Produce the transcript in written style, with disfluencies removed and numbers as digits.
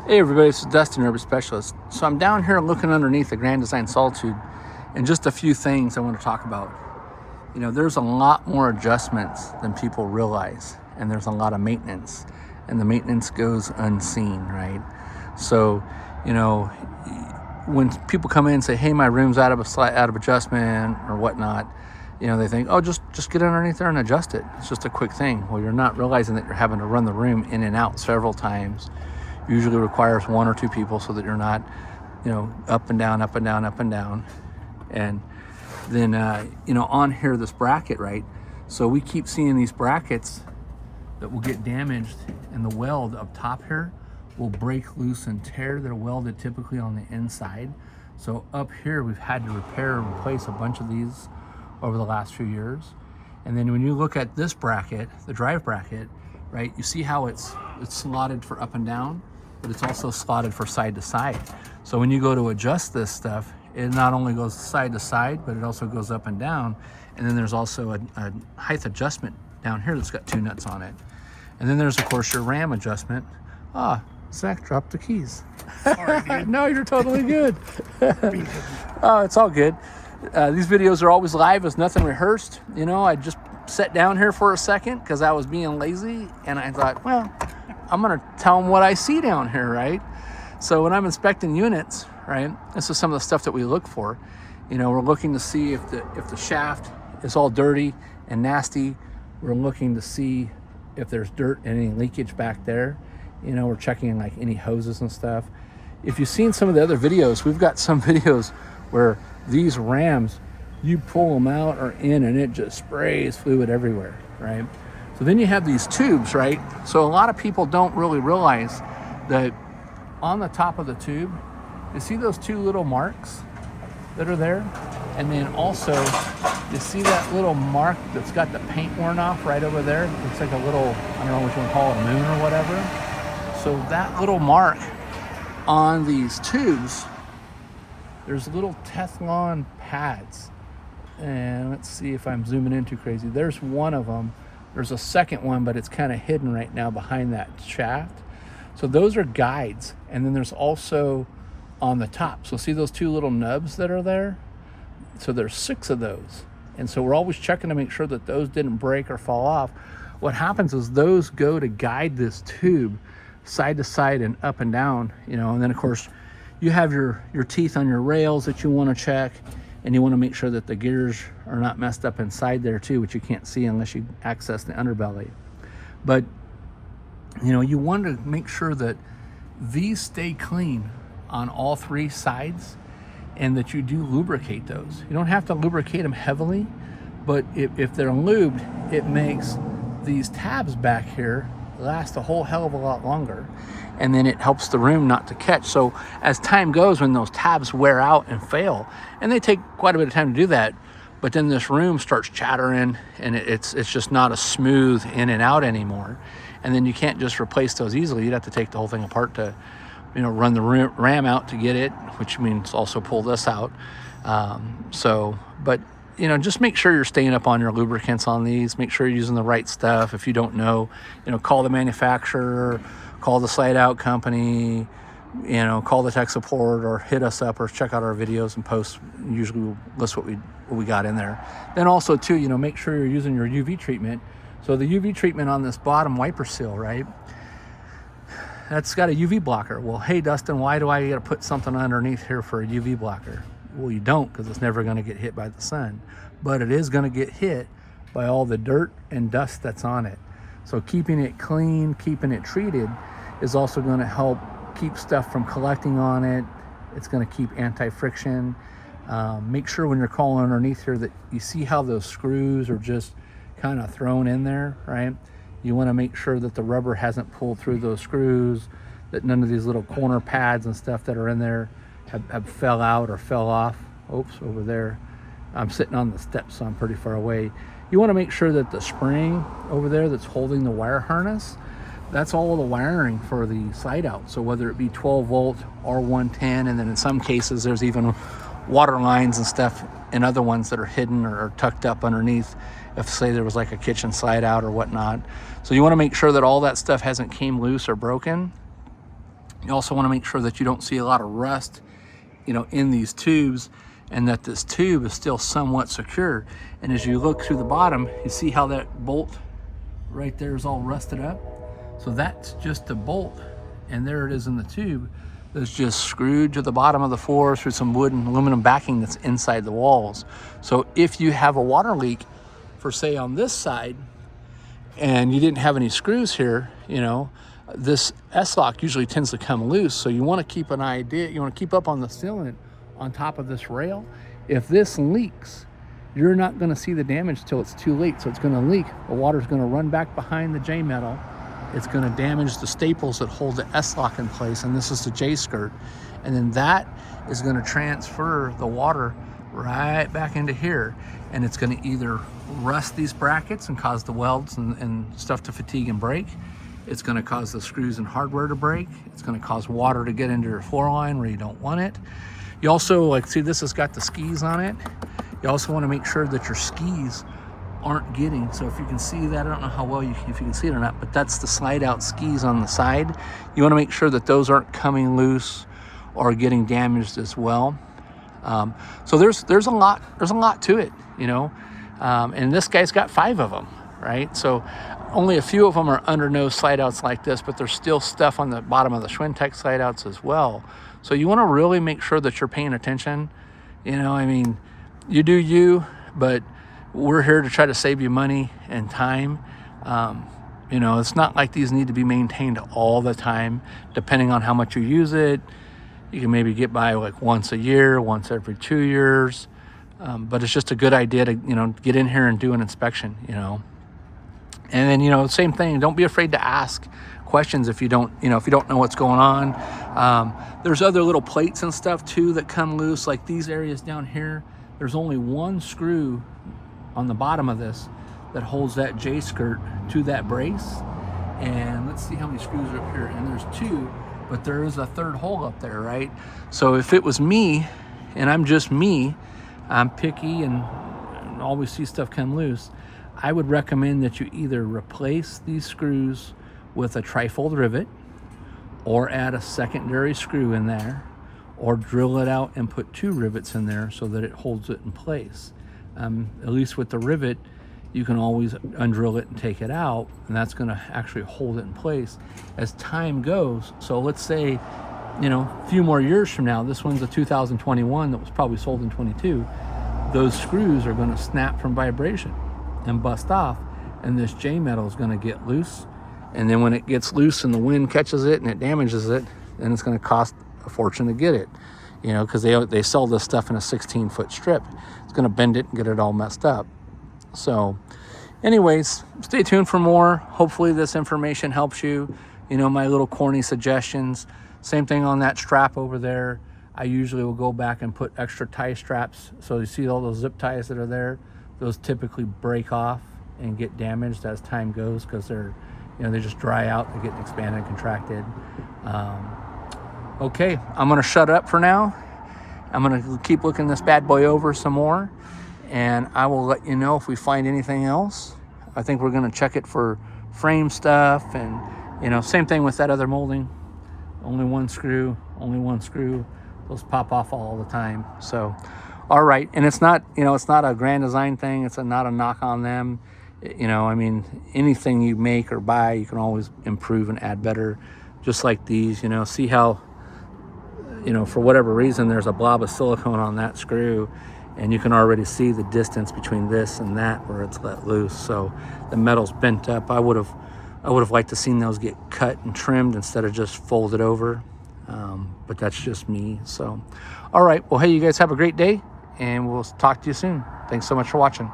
Hey everybody, this is Dustin, Urban Specialist. So I'm down here looking underneath the Grand Design Saw Tube, and just a few things I want to talk about. You know, there's a lot more adjustments than people realize, and there's a lot of maintenance, and the maintenance goes unseen, right? So, you know, when people come in and say, hey, my room's out of adjustment or whatnot, you know, they think, oh, just get underneath there and adjust it. It's just a quick thing. Well, you're not realizing that you're having to run the room in and out several times. Usually requires one or two people so that you're not, you know, up and down, up and down, up and down. And then, you know, on here, this bracket, right? So we keep seeing these brackets that will get damaged, and the weld up top here will break loose and tear. They're welded typically on the inside. So up here, we've had to repair and replace a bunch of these over the last few years. And then when you look at this bracket, the drive bracket, right, you see how it's slotted for up and down, but it's also slotted for side to side. So when you go to adjust this stuff, it not only goes side to side, but it also goes up and down. And then there's also a height adjustment down here that's got two nuts on it. And then there's, of course, your ram adjustment. Ah, Zach dropped the keys. Sorry, dude. No, you're totally good. Oh, it's all good. These videos are always live. It's nothing rehearsed. You know, I just sat down here for a second because I was being lazy, and I thought, well, I'm going to tell them what I see down here, right? So when I'm inspecting units, right, this is some of the stuff that we look for. You know, we're looking to see if the shaft is all dirty and nasty. We're looking to see if there's dirt and any leakage back there. You know, we're checking like any hoses and stuff. If you've seen some of the other videos, we've got some videos where these rams, you pull them out or in and it just sprays fluid everywhere, right? So then you have these tubes, right? So a lot of people don't really realize that on the top of the tube, you see those two little marks that are there? And then also, you see that little mark that's got the paint worn off right over there? It's like a little, I don't know what you want to call it, a moon or whatever. So that little mark on these tubes, there's little Teflon pads. And let's see if I'm zooming in too crazy. There's one of them. There's a second one, but it's kind of hidden right now behind that shaft. So those are guides. And then there's also on the top. So see those two little nubs that are there? So there's 6 of those. And so we're always checking to make sure that those didn't break or fall off. What happens is those go to guide this tube side to side and up and down, you know, and then of course you have your teeth on your rails that you want to check. And you want to make sure that the gears are not messed up inside there too, which you can't see unless you access the underbelly. But, you know, you want to make sure that these stay clean on all 3 sides and that you do lubricate those. You don't have to lubricate them heavily, but if they're lubed, it makes these tabs back here last a whole hell of a lot longer. And then it helps the room not to catch. So as time goes, when those tabs wear out and fail, and they take quite a bit of time to do that, but then this room starts chattering and it's just not a smooth in and out anymore. And then you can't just replace those easily. You'd have to take the whole thing apart to, you know, run the ram out to get it, which means also pull this out. But you know, just make sure you're staying up on your lubricants on these. Make sure you're using the right stuff. If you don't know, you know, call the manufacturer, call the slide out company, you know, call the tech support or hit us up or check out our videos and posts. Usually we'll list what we got in there. Then also too, you know, make sure you're using your UV treatment. So the UV treatment on this bottom wiper seal, right? That's got a UV blocker. Well, hey Dustin, why do I got to put something underneath here for a UV blocker? Well, you don't, because it's never going to get hit by the sun, but it is going to get hit by all the dirt and dust that's on it. So keeping it clean, keeping it treated is also going to help keep stuff from collecting on it. It's going to keep anti-friction. Make sure when you're calling underneath here that you see how those screws are just kind of thrown in there, right? You want to make sure that the rubber hasn't pulled through those screws, that none of these little corner pads and stuff that are in there have fell out or fell off. Oops, over there. I'm sitting on the steps, so I'm pretty far away. You want to make sure that the spring over there that's holding the wire harness, that's all the wiring for the slide out. So whether it be 12 volt or 110, and then in some cases there's even water lines and stuff and other ones that are hidden or tucked up underneath, if say there was like a kitchen slide out or whatnot. So you want to make sure that all that stuff hasn't came loose or broken. You also want to make sure that you don't see a lot of rust, you know, in these tubes, and that this tube is still somewhat secure. And as you look through the bottom, you see how that bolt right there is all rusted up. So that's just a bolt, and there it is in the tube that's just screwed to the bottom of the floor through some wood and aluminum backing that's inside the walls. So if you have a water leak, for say on this side, and you didn't have any screws here, you know, this S-lock usually tends to come loose. So you want to keep an idea, you want to keep up on the sealant on top of this rail. If this leaks, you're not going to see the damage till it's too late. So it's going to leak. The water's going to run back behind the J-metal. It's going to damage the staples that hold the S-lock in place, and this is the J-skirt. And then that is going to transfer the water right back into here, and it's going to either rust these brackets and cause the welds and stuff to fatigue and break. It's going to cause the screws and hardware to break. It's going to cause water to get into your floor line where you don't want it. You also, like, see, this has got the skis on it. You also want to make sure that your skis aren't getting, so if you can see that, I don't know how well if you can see it or not, but that's the slide out skis on the side. You want to make sure that those aren't coming loose or getting damaged as well. So there's a lot to it, you know, and this guy's got 5 of them, right? So only a few of them are under nose slide outs like this, but there's still stuff on the bottom of the Schwintek slide outs as well. So you want to really make sure that you're paying attention. You know, I mean, you do you, but we're here to try to save you money and time. You know, it's not like these need to be maintained all the time. Depending on how much you use it, you can maybe get by like once a year, once every 2 years. But it's just a good idea to, you know, get in here and do an inspection, you know. And then, you know, same thing, don't be afraid to ask questions if you don't, you know, if you don't know what's going on. There's other little plates and stuff too that come loose, like these areas down here. There's only one screw on the bottom of this that holds that J-skirt to that brace. And let's see how many screws are up here. And there's 2, but there is a 3rd hole up there, right? So if it was me, and I'm just me, I'm picky and always see stuff come loose, I would recommend that you either replace these screws with a trifold rivet, or add a secondary screw in there, or drill it out and put 2 rivets in there so that it holds it in place. At least with the rivet, you can always undrill it and take it out, and that's going to actually hold it in place as time goes. So let's say, you know, a few more years from now, this one's a 2021 that was probably sold in 22, those screws are going to snap from vibration and bust off, and this J-metal is going to get loose. And then when it gets loose and the wind catches it and it damages it, then it's going to cost a fortune to get it, you know, because they sell this stuff in a 16-foot strip. It's going to bend it and get it all messed up. So anyways, stay tuned for more. Hopefully this information helps you. You know, my little corny suggestions. Same thing on that strap over there. I usually will go back and put extra tie straps. So you see all those zip ties that are there? Those typically break off and get damaged as time goes because they're, you know, they just dry out, they get expanded and contracted. Okay, I'm gonna shut up for now. I'm gonna keep looking this bad boy over some more, and I will let you know if we find anything else. I think we're gonna check it for frame stuff, and, you know, same thing with that other molding. Only one screw. Those pop off all the time. So, all right, and it's not, you know, it's not a Grand Design thing. It's not a knock on them. You know, I mean, anything you make or buy, you can always improve and add better. Just like these, you know, see how, you know, for whatever reason, there's a blob of silicone on that screw, and you can already see the distance between this and that where it's let loose. So the metal's bent up. I would have liked to seen those get cut and trimmed instead of just folded over. But that's just me. So, all right. Well, hey, you guys have a great day, and we'll talk to you soon. Thanks so much for watching.